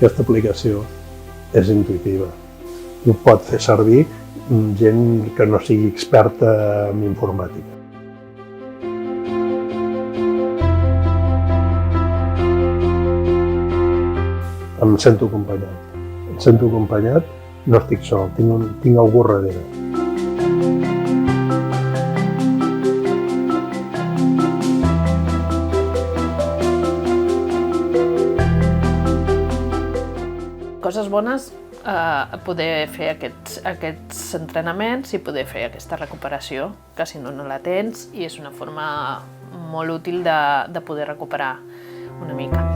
Aquesta aplicació és intuïtiva. Ho pot fer servir gent que no sigui experta en informàtica. Em sento acompanyat, no estic sol, tinc algú darrere. Coses bones, poder fer aquests entrenaments i poder fer aquesta recuperació, que si no, no la tens, i és una forma molt útil de poder recuperar una mica.